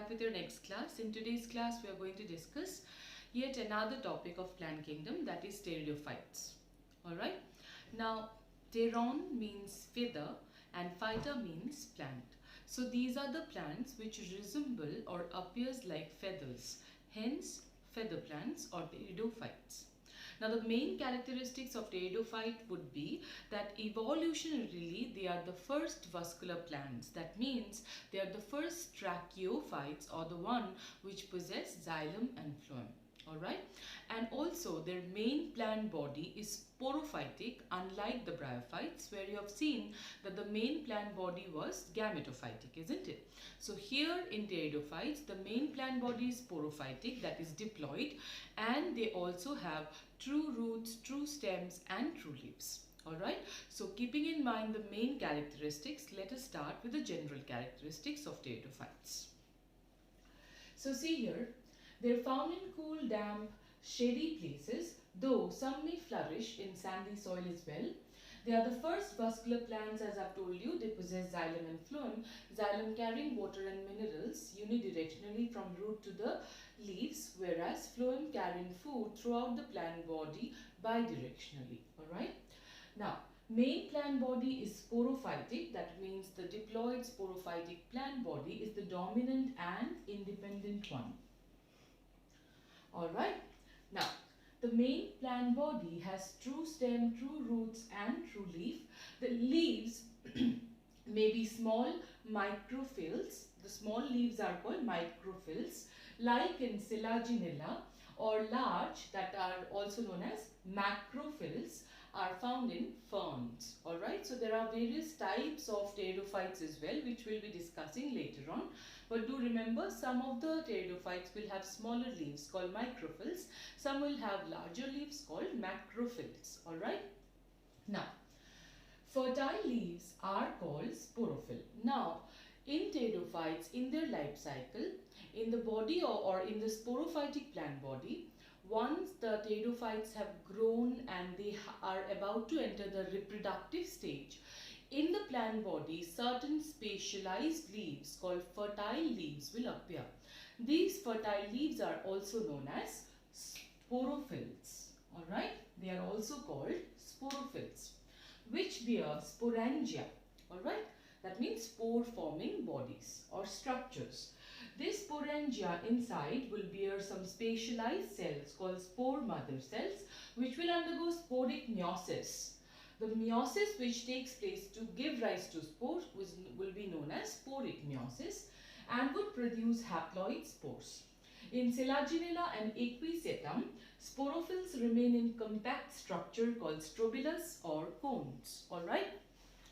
back with your next class. In today's class, we are going to discuss yet another topic of plant kingdom, that is pteridophytes. Alright. Now, pteron means feather and phyta means plant. So these are the plants which resemble or appears like feathers. Hence, feather plants or pteridophytes. Now the main characteristics of pteridophyte would be that evolutionarily they are the first vascular plants. That means they are the first tracheophytes or the one which possess xylem and phloem. Alright, and also their main plant body is sporophytic, unlike the bryophytes, where you have seen that the main plant body was gametophytic, isn't it? So here in pteridophytes, the main plant body is sporophytic, that is diploid, and they also have true roots, true stems and true leaves. Alright, so keeping in mind the main characteristics, let us start with the general characteristics of pteridophytes. So see here, they are found in cool, damp, shady places, though some may flourish in sandy soil as well. They are the first vascular plants, as I have told you. They possess xylem and phloem, xylem carrying water and minerals unidirectionally from root to the leaves, whereas phloem carrying food throughout the plant body bidirectionally. Alright. Now, main plant body is sporophytic, that means the diploid sporophytic plant body is the dominant and independent one. Alright, now the main plant body has true stem, true roots and true leaf. The leaves may be small microphylls. The small leaves are called microphylls, like in Selaginella, or large, that are also known as macrophylls, are found in ferns. Alright, so there are various types of pteridophytes as well, which we'll be discussing later on. But do remember, some of the pteridophytes will have smaller leaves called microphylls. Some will have larger leaves called macrophylls. Alright. Now, fertile leaves are called sporophyll. Now, in pteridophytes, in their life cycle, in the body or in the sporophytic plant body, once the pteridophytes have grown and they are about to enter the reproductive stage, in the plant body, certain specialized leaves called fertile leaves will appear. These fertile leaves are also known as sporophylls. Alright, they are also called sporophylls, which bear sporangia. Alright, that means spore forming bodies or structures. This sporangia inside will bear some specialized cells called spore mother cells, which will undergo sporic meiosis. The meiosis which takes place to give rise to spores will be known as sporic meiosis and would produce haploid spores. In Selaginella and Equisetum, sporophylls remain in compact structure called strobilus or cones. Alright.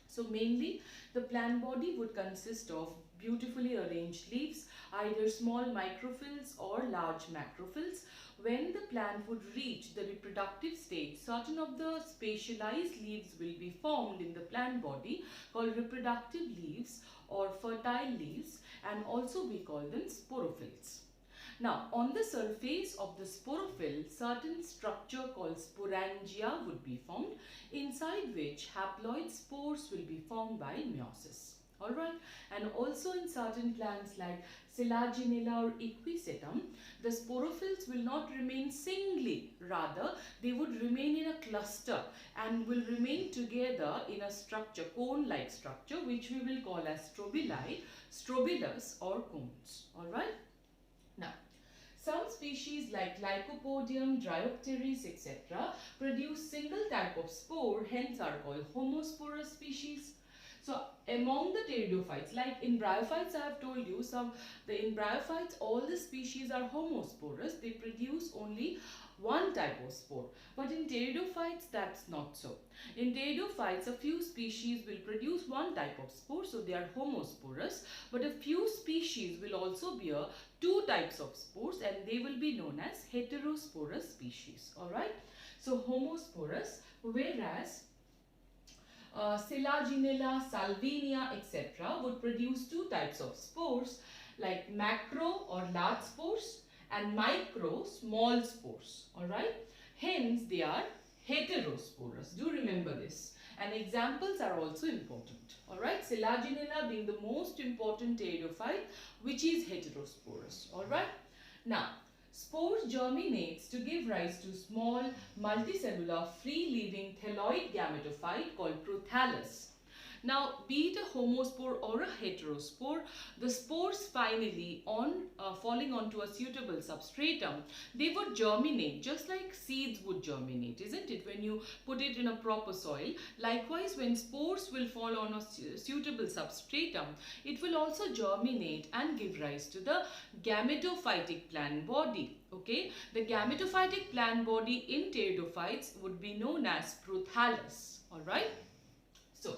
So mainly the plant body would consist of beautifully arranged leaves, either small microphylls or large macrophylls. When the plant would reach the reproductive stage, certain of the specialized leaves will be formed in the plant body called reproductive leaves or fertile leaves, and also we call them sporophylls. Now, on the surface of the sporophyll, certain structure called sporangia would be formed, inside which haploid spores will be formed by meiosis. Alright, and also in certain plants like Selaginella or Equisetum, the sporophylls will not remain singly, rather they would remain in a cluster and will remain together in a structure, cone-like structure, which we will call as strobili, strobilus or cones. Alright. Now, some species like Lycopodium, Dryopteris, etc. produce single type of spore, hence are called homosporous species. So among the pteridophytes, like in bryophytes, I have told you, in bryophytes all the species are homosporous. They produce only one type of spore. But in pteridophytes, that's not so. In pteridophytes, a few species will produce one type of spore, so they are homosporous. But a few species will also bear two types of spores, and they will be known as heterosporous species. Alright. So homosporous, whereas Selaginella, Salvinia, etc. would produce two types of spores, like macro or large spores and micro, small spores. Alright. Hence, they are heterosporous. Do remember this. and examples are also important. Alright, Selaginella being the most important pteridophyte, which is heterosporous. Alright, now spores germinates to give rise to small multicellular free-living thelloid gametophyte called prothallus. Now, be it a homospore or a heterospore, the spores finally, on falling onto a suitable substratum, they would germinate just like seeds would germinate, isn't it? When you put it in a proper soil. Likewise, when spores will fall on a suitable substratum, it will also germinate and give rise to the gametophytic plant body. Okay, the gametophytic plant body in pteridophytes would be known as prothallus. All right. So,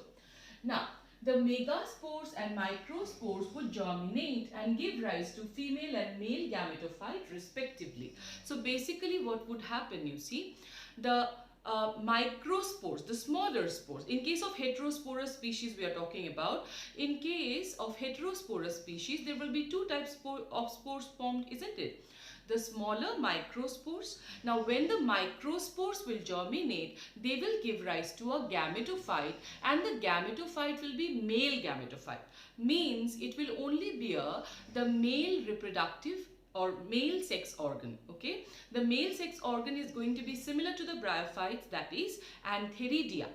now, the megaspores and microspores would germinate and give rise to female and male gametophyte respectively. So, basically what would happen, you see, the microspores, the smaller spores, in case of heterosporous species we are talking about, in case of heterosporous species, there will be two types of spores formed, isn't it? The smaller microspores. Now, when the microspores will germinate, they will give rise to a gametophyte, and the gametophyte will be male gametophyte. Means it will only bear the male reproductive or male sex organ. Okay, the male sex organ is going to be similar to the bryophytes, that is Antheridia.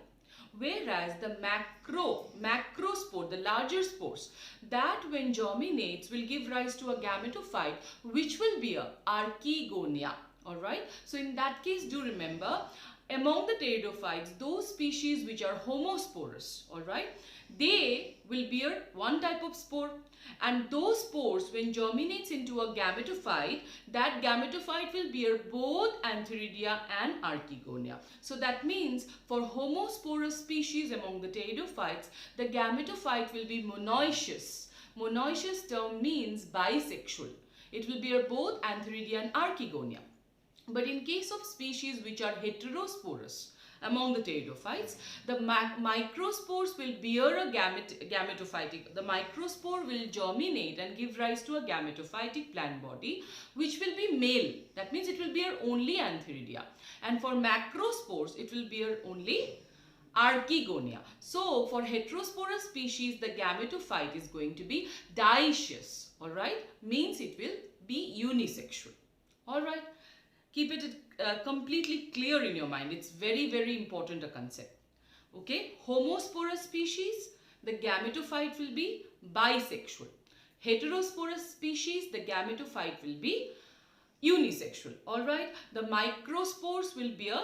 Whereas the macrospore, the larger spores, that when germinates will give rise to a gametophyte which will be a Archegonia. Alright, so in that case, do remember, among the pteridophytes, those species which are homosporous, alright, they will bear one type of spore, and those spores when germinates into a gametophyte, that gametophyte will bear both Antheridia and Archegonia. So that means for homosporous species among the pteridophytes, the gametophyte will be monoecious. Monoecious term means bisexual. It will bear both Antheridia and Archegonia. But in case of species which are heterosporous among the pteridophytes, the microspores will bear a gametophytic. The microspore will germinate and give rise to a gametophytic plant body which will be male. That means it will bear only Antheridia. And for macrospores, it will bear only Archegonia. So, for heterosporous species, the gametophyte is going to be dioecious. Alright, means it will be unisexual. Alright. Keep it completely clear in your mind. It's very, very important a concept. Okay. Homosporous species, the gametophyte will be bisexual. Heterosporous species, the gametophyte will be unisexual. Alright. The microspores will bear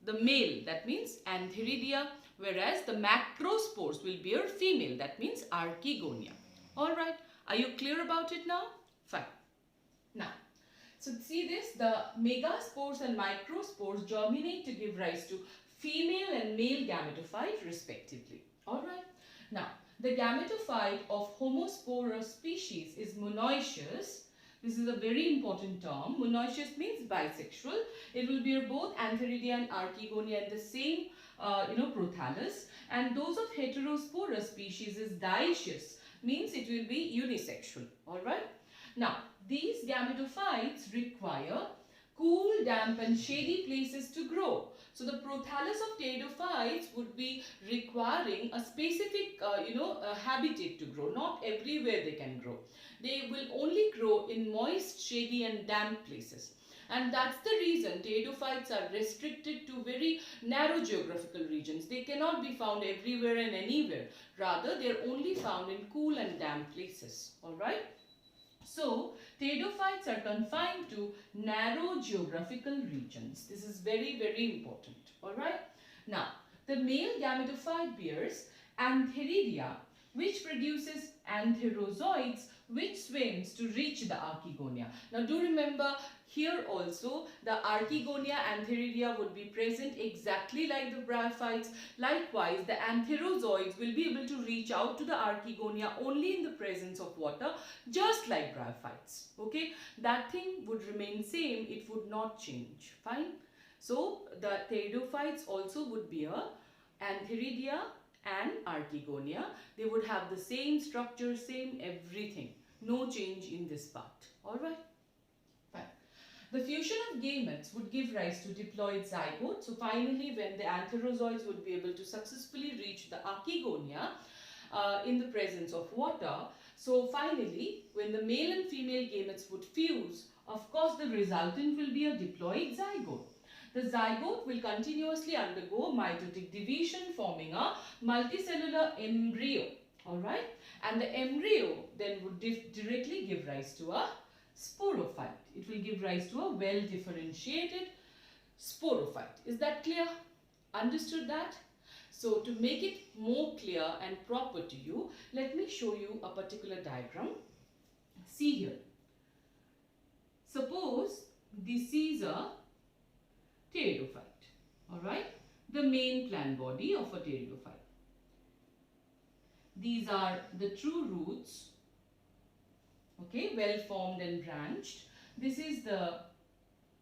the male, that means Antheridia, whereas the macrospores will bear female, that means Archegonia. Alright. Are you clear about it now? Fine. Now, so see this, the megaspores and microspores germinate to give rise to female and male gametophyte respectively. Alright. Now, the gametophyte of homosporous species is monoecious. This is a very important term. Monoecious means bisexual. It will bear both Antheridia and Archegonia in the same, prothallus. And those of heterosporous species is dioecious, means it will be unisexual. Alright. Now, these gametophytes require cool, damp and shady places to grow. So, the prothallus of pteridophytes would be requiring a specific, habitat to grow. Not everywhere they can grow. They will only grow in moist, shady and damp places. And that's the reason pteridophytes are restricted to very narrow geographical regions. They cannot be found everywhere and anywhere. Rather, they are only found in cool and damp places. Alright. So, pteridophytes are confined to narrow geographical regions. This is very, very important. Alright. Now, the male gametophyte bears Antheridia, which produces antherozoids, which swims to reach the Archegonia. Now, do remember, here also the Archegonia, Antheridia would be present exactly like the bryophytes. Likewise, the antherozoids will be able to reach out to the Archegonia only in the presence of water, just like bryophytes. Okay, that thing would remain same, it would not change. Fine. So, the pteridophytes also would bear Antheridia and Archegonia. They would have the same structure, same everything. No change in this part. Alright. Fine. The fusion of gametes would give rise to diploid zygote. So finally, when the antherozoids would be able to successfully reach the archegonia in the presence of water, so finally, when the male and female gametes would fuse, of course the resultant will be a diploid zygote. The zygote will continuously undergo mitotic division, forming a multicellular embryo. Alright, and the embryo then would directly give rise to a sporophyte. It will give rise to a well differentiated sporophyte. Is that clear? Understood that? So to make it more clear and proper to you, let me show you a particular diagram. See here. Suppose this is a pteridophyte. Alright, the main plant body of a pteridophyte. These are the true roots, okay, well formed and branched. This is the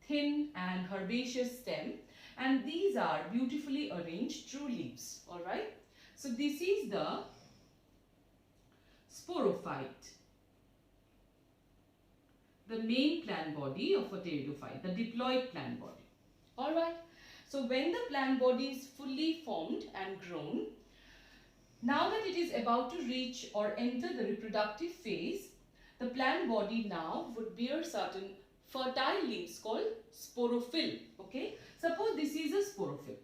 thin and herbaceous stem, and these are beautifully arranged true leaves. Alright, so this is the sporophyte, the main plant body of a pteridophyte, the diploid plant body. Alright, so when the plant body is fully formed and grown, now that it is about to reach or enter the reproductive phase, the plant body now would bear certain fertile leaves called sporophyll. Okay, suppose this is a sporophyll.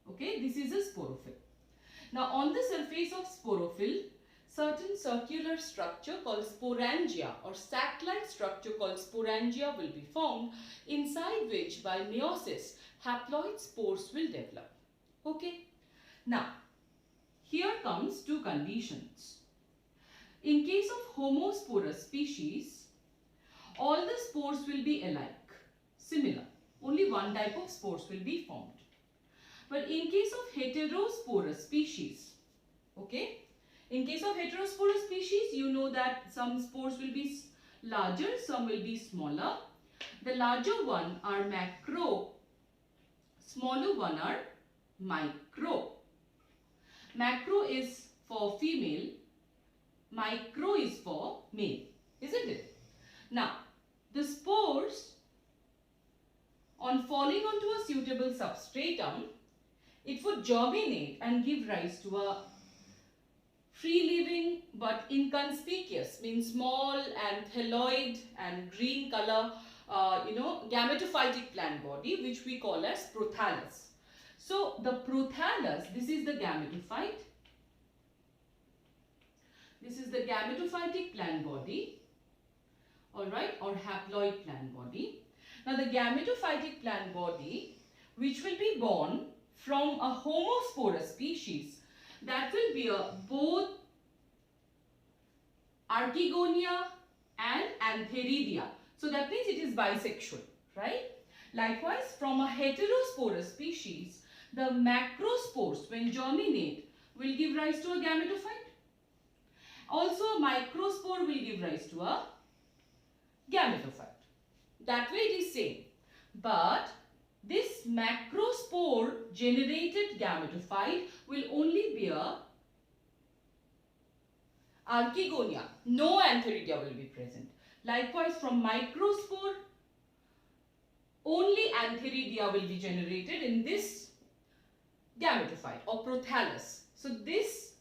Okay, this is a sporophyll. Now on the surface of sporophyll, certain circular structure called sporangia or sac-like structure called sporangia will be formed, inside which by meiosis haploid spores will develop. Okay, now here comes two conditions. In case of homosporous species, all the spores will be alike, similar. Only one type of spores will be formed. But in case of heterosporous species, okay, in case of heterosporous species, you know that some spores will be larger, some will be smaller. The larger one are macro, smaller one are micro. Macro is for female, micro is for male, isn't it? Now, the spores, on falling onto a suitable substratum, it would germinate and give rise to a free-living but inconspicuous, means small and thelloid and green color, gametophytic plant body, which we call as prothallus. So the prothallus, this is the gametophyte. This is the gametophytic plant body, alright, or haploid plant body. Now the gametophytic plant body, which will be born from a homosporous species, that will bear both archegonia and antheridia. So that means it is bisexual, right? Likewise, from a heterosporous species, the macrospores, when germinate, will give rise to a gametophyte. Also, a microspore will give rise to a gametophyte. That way it is same. But this macrospore generated gametophyte will only bear archegonia. No antheridia will be present. Likewise, from microspore, only antheridia will be generated in this gametophyte or prothallus. So this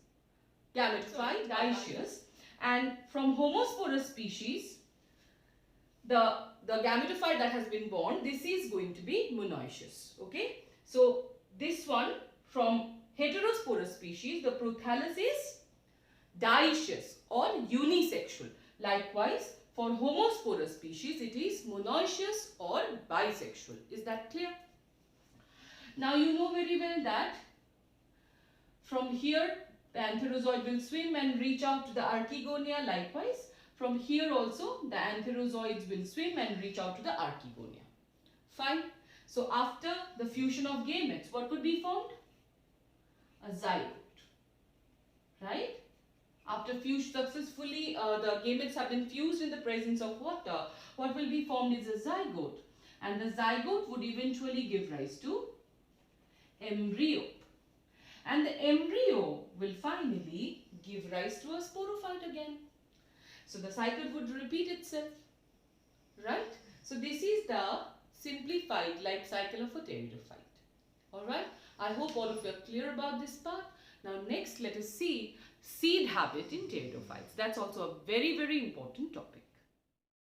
gametophyte, dioecious, and from homosporous species, the gametophyte that has been born, this is going to be monoecious. Okay, so this one from heterosporous species, the prothallus is dioecious or unisexual. Likewise, for homosporous species, it is monoecious or bisexual. Is that clear? Now you know very well that from here the antherozoid will swim and reach out to the archegonia. Likewise, from here also the antherozoids will swim and reach out to the archegonia. Fine. So after the fusion of gametes, what could be formed? A zygote. Right? After successfully the gametes have been fused in the presence of water, what will be formed is a zygote. And the zygote would eventually give rise to embryo. And the embryo will finally give rise to a sporophyte again. So the cycle would repeat itself. Right? So this is the simplified life cycle of a pteridophyte. Alright, I hope all of you are clear about this part. Now next let us see seed habit in pteridophytes. That's also a very important topic.